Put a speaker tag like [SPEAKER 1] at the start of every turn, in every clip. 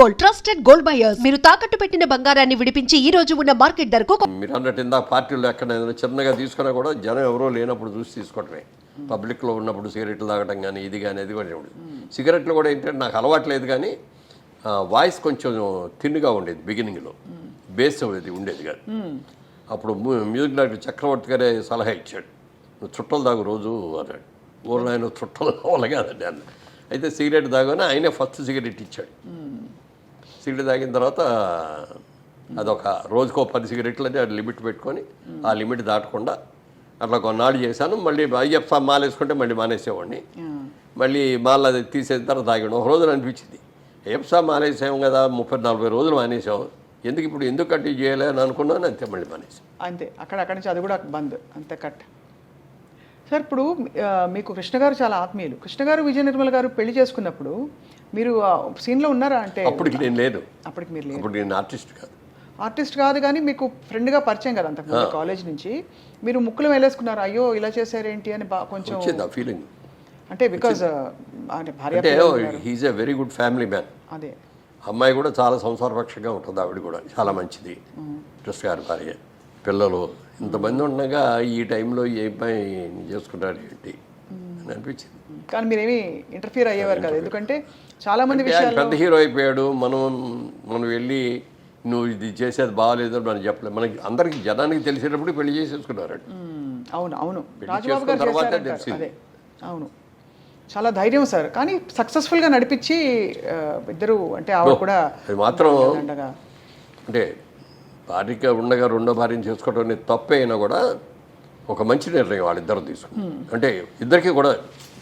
[SPEAKER 1] Gold, trusted gold buyers. మీరు తాకట్టు పెట్టిన బంగారాన్ని విడిపించి ఈ రోజు ఉన్న మార్కెట్ ధరకు
[SPEAKER 2] మీరు అన్నట్టు ఇందాక పార్టీలో ఎక్కడ చిన్నగా తీసుకున్నా కూడా జనం ఎవరో లేనప్పుడు చూసి తీసుకోవటమే. పబ్లిక్లో ఉన్నప్పుడు సిగరెట్లు తాగడం కానీ ఇది కానీ అది కూడా సిగరెట్లు కూడా ఏంటంటే నాకు అలవాట్లేదు కానీ వాయిస్ కొంచెం థిన్గా ఉండేది బిగినింగ్లో, బేస్ అది ఉండేది కాదు. అప్పుడు మ్యూజిక్ డైరెక్టర్ చక్రవర్తి గారే సలహా ఇచ్చాడు, నువ్వు చుట్టలు తాగు రోజు అన్నాడు. ఊళ్ళో ఆయన చుట్టలు కావాలి కాదండి అన్న. అయితే సిగరెట్ తాగానే ఆయనే ఫస్ట్ సిగరెట్ ఇచ్చాడు. సిగరెట్ తాగిన తర్వాత అదొక రోజుకో 10 సిగరెట్లు అని అది లిమిట్ పెట్టుకొని ఆ లిమిట్ దాటకుండా అట్లా కొన్నాళ్ళు చేశాను. మళ్ళీ అయ్యప్ప మాల వేసుకుంటే మళ్ళీ మానేసేవాడిని. మళ్ళీ మాల అది తీసేసిన తర్వాత తాగాడు. ఒక రోజున అనిపించింది, అయ్యప్ప మానేసాం కదా 30-40 రోజులు మానేసాం, ఎందుకు ఇప్పుడు ఎందుకు కంటిన్యూ చేయాలి అని అనుకున్నాను. అంతే మళ్ళీ మానేసాం.
[SPEAKER 3] అంతే అక్కడి నుంచి అది కూడా బంద్, అంతే కట్. సార్ ఇప్పుడు మీకు కృష్ణ గారు చాలా ఆత్మీయులు. కృష్ణ గారు విజయ నిర్మల గారు పెళ్లి చేసుకున్నప్పుడు మీరు సీన్లో ఉన్నారా? అంటే
[SPEAKER 2] అప్పటికి నేను లేదు.
[SPEAKER 3] అప్పటికి మీరు లేదు.
[SPEAKER 2] అప్పుడు నేను ఆర్టిస్ట్ కాదు.
[SPEAKER 3] ఆర్టిస్ట్ కాదు కానీ మీకు ఫ్రెండ్గా పరిచయం కదా అంతకుముందు కాలేజ్ నుంచి. మీరు ముక్కులు వెళ్ళేసుకున్నారు, అయ్యో ఇలా చేశారేంటి అని కొంచెం
[SPEAKER 2] వచ్చింది ఆ ఫీలింగ్.
[SPEAKER 3] అంటే బికాజ్ అంటే భార్య
[SPEAKER 2] he's a very good family man.
[SPEAKER 3] అదే
[SPEAKER 2] అమ్మాయి కూడా చాలా సంసారపక్షంగా ఉంటుంది, ఆవిడ కూడా చాలా మంచిది. కృష్ణ గారి భార్య, పిల్లలు ఇంతమంది ఉండగా ఈ టైంలో ఏ అబ్బాయి చేసుకుంటాడు ఏంటి అని అనిపించింది.
[SPEAKER 3] కానీ మీరేమి ఇంటర్ఫియర్ అయ్యేవారు కదా, ఎందుకంటే చాలా మంది విషయాలు.
[SPEAKER 2] పెద్ద హీరో అయిపోయాడు, మనం వెళ్ళి నువ్వు ఇది చేసేది బాగాలేదు అని మనం చెప్పలేదు. మనకి అందరికి జనానికి తెలిసేటప్పుడు పెళ్లి చేసేసుకున్నారు.
[SPEAKER 3] అవును అవును, రాజబాబు గారు చేశారు. అదే అవును, చాలా ధైర్యం సార్. కానీ సక్సెస్ఫుల్గా నడిపించి ఇద్దరు, అంటే ఆవిడ కూడా
[SPEAKER 2] అది మాత్రం అంటే భార్యగా ఉండగా రెండో భార్యను చేసుకోవడం అనేది తప్పే అయినా కూడా ఒక మంచి నిర్ణయం వాళ్ళిద్దరు తీసుకుని, అంటే ఇద్దరికి కూడా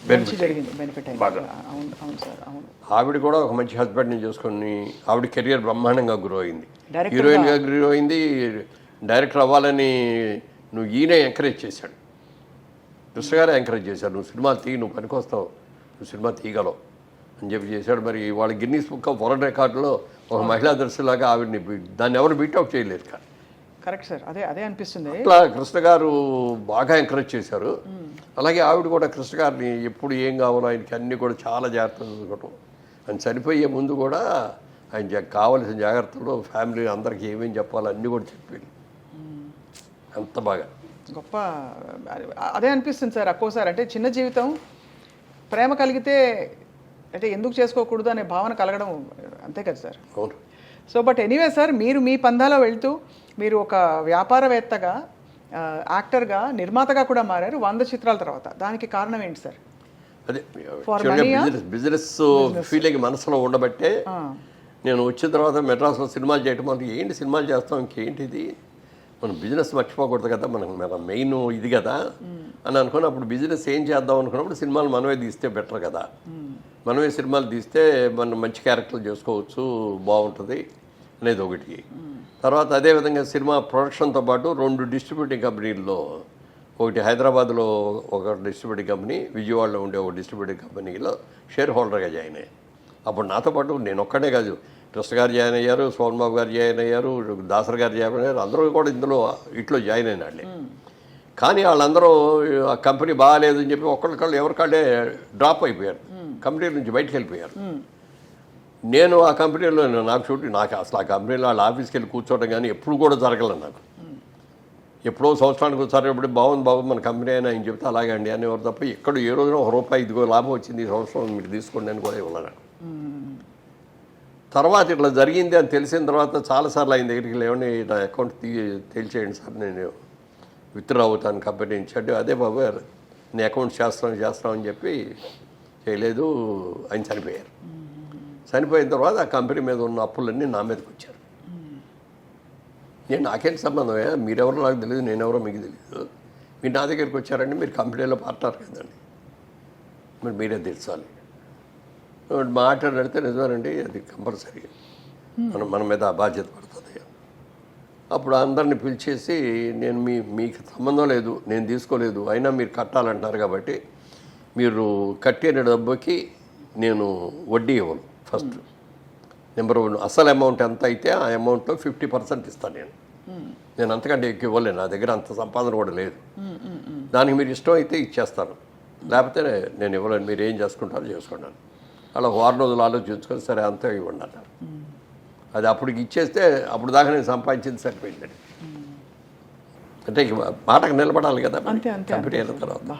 [SPEAKER 3] బెనిఫిట్
[SPEAKER 2] బాగా.
[SPEAKER 3] అవును సార్, అవును.
[SPEAKER 2] ఆవిడ కూడా ఒక మంచి హస్బెండ్ని చేసుకొని ఆవిడ కెరియర్ బ్రహ్మాండంగా గ్రో అయింది, హీరోయిన్గా గ్రో అయింది. డైరెక్టర్ అవ్వాలని ఈయనే ఎంకరేజ్ చేశాడు, కృష్ణ గారే ఎంకరేజ్ చేశాడు. నువ్వు సినిమా నువ్వు పనికొస్తావు, నువ్వు సినిమా తీయగలవు అని చెప్పి చేశాడు. మరి వాళ్ళ గిన్నీస్ బుక్ ఆఫ్ వరల్డ్ రికార్డులో ఒక మహిళా దర్శకులాగా ఆవిడని దాన్ని ఎవరు బీట్అవుట్ చేయలేరు.
[SPEAKER 3] కరెక్ట్ సార్, అదే అనిపిస్తుంది.
[SPEAKER 2] అట్లా కృష్ణ గారు బాగా ఎంకరేజ్ చేశారు. అలాగే ఆవిడ కూడా కృష్ణ గారిని ఎప్పుడు ఏం కావాలో ఆయనకి అన్నీ కూడా చాలా జాగ్రత్తలు చూసుకోవటం. ఆయన చనిపోయే ముందు కూడా ఆయన కావలసిన జాగ్రత్తలు ఫ్యామిలీ అందరికీ ఏమేమి చెప్పాలో అన్నీ కూడా చెప్పి అంత బాగా
[SPEAKER 3] గొప్ప. అదే అనిపిస్తుంది సార్ ఒక్కోసారి, అంటే చిన్న జీవితం ప్రేమ కలిగితే అంటే ఎందుకు చేసుకోకూడదు అనే భావన కలగడం, అంతే కదా సార్.
[SPEAKER 2] అవును.
[SPEAKER 3] సో బట్ ఎనీవే సార్, మీరు మీ పందాలో వెళ్తూ మీరు ఒక వ్యాపారవేత్తగా, యాక్టర్గా, నిర్మాతగా కూడా మారారు 100 చిత్రాల తర్వాత. దానికి కారణం ఏంటి సార్?
[SPEAKER 2] అదే బిజినెస్ ఫీలింగ్ మనసులో ఉండబట్టే నేను వచ్చిన తర్వాత మెడ్రాస్లో సినిమాలు చేయటం, మనకి ఏంటి సినిమాలు చేస్తాం ఇంకేంటిది, మనం బిజినెస్ మర్చిపోకూడదు కదా, మన మెయిన్ ఇది కదా అని అనుకుని అప్పుడు బిజినెస్ ఏం చేద్దాం అనుకున్నప్పుడు సినిమాలు మనమే తీస్తే బెటర్ కదా, మనమే సినిమాలు తీస్తే మనం మంచి క్యారెక్టర్లు చేసుకోవచ్చు, బాగుంటుంది అనేది ఒకటి. తర్వాత అదేవిధంగా సినిమా ప్రొడక్షన్తో పాటు 2 డిస్ట్రిబ్యూటింగ్ కంపెనీల్లో, ఒకటి హైదరాబాద్లో ఒక డిస్ట్రిబ్యూటింగ్ కంపెనీ, విజయవాడలో ఉండే ఒక డిస్ట్రిబ్యూటింగ్ కంపెనీలో షేర్ హోల్డర్గా జాయిన్ అయ్యాను. అప్పుడు నాతో పాటు నేను ఒక్కడే కాదు, కృష్ణ గారు జాయిన్ అయ్యారు, సోమబాబు గారు జాయిన్ అయ్యారు, దాసర్ గారు జాయిన్ అయ్యారు, అందరూ కూడా ఇందులో ఇట్లో జాయిన్ అయిన వాళ్ళే. కానీ వాళ్ళందరూ ఆ కంపెనీ బాగాలేదు అని చెప్పి ఒక్కళ్ళకళ్ళు ఎవరికాళ్ళే డ్రాప్ అయిపోయారు, కంపెనీ నుంచి బయటకు వెళ్ళిపోయారు. నేను ఆ కంపెనీలో నాకు అసలు ఆ కంపెనీలో వాళ్ళ ఆఫీస్కి వెళ్ళి కూర్చోవడం కానీ ఎప్పుడు కూడా జరగలేదు నాకు. ఎప్పుడో సంవత్సరానికి ఒకసారి ఎప్పుడు బాగుంది బాబు మన కంపెనీ అయినా ఆయన చెప్తే అలాగే అండి అనేవారు తప్ప ఎక్కడ ఏ రోజున ₹1 ఇదిగో లాభం వచ్చింది ఈ సంవత్సరం మీరు తీసుకోండి అని కూడా ఇవ్వలేదు. తర్వాత ఇట్లా జరిగింది అని తెలిసిన తర్వాత చాలాసార్లు ఆయన దగ్గరికి లేవండి నా అకౌంట్ తేల్చేయండి సార్, నేను విత్డ్రా అవుతాను కంపెనీ నుంచి అంటే, అదే బాబు నేను అకౌంట్ చేస్తామని చెప్పి చేయలేదు. ఆయన చనిపోయారు. చనిపోయిన తర్వాత ఆ కంపెనీ మీద ఉన్న అప్పులన్నీ నా మీదకి వచ్చారు. నాకేంటి సంబంధమే, మీరెవరో నాకు తెలియదు, నేనెవరో మీకు తెలియదు, మీరు నా దగ్గరికి వచ్చారండి, మీరు కంపెనీలో పార్ట్నర్ కదండి, మరి మీరే తీర్చాలి. మాట్లాడితే నిజమేనండి, అది కంపల్సరీ మన మీద ఆ బాధ్యత పడుతుంది. అప్పుడు అందరిని పిలిచేసి నేను మీకు సంబంధం లేదు, నేను తీసుకోలేదు, అయినా మీరు కట్టాలంటున్నారు కాబట్టి మీరు కట్టిన డబ్బుకి నేను వడ్డీ ఇవ్వను. ఫస్ట్ నెంబర్ 1 అసలు అమౌంట్ ఎంత అయితే ఆ అమౌంట్లో 50% ఇస్తాను నేను అంతకంటే ఎక్కువ ఇవ్వలేను, నా దగ్గర అంత సంపాదన కూడా లేదు. దానికి మీరు ఇష్టం అయితే ఇచ్చేస్తాను, లేకపోతే నేను ఇవ్వలేను, మీరు ఏం చేసుకుంటారో చేసుకున్నాను. అలా వారం రోజులు ఆలోచించుకొని సరే అంతా ఇవ్వండి అన్నారు. అది అప్పటికి ఇచ్చేస్తే అప్పుడు దాకా నేను సంపాదించింది సరిపోయిందండి. అంటే ఇక మాటకు నిలబడాలి కదా
[SPEAKER 3] అంతే అంతే
[SPEAKER 2] కంపెనీ అయిన తర్వాత.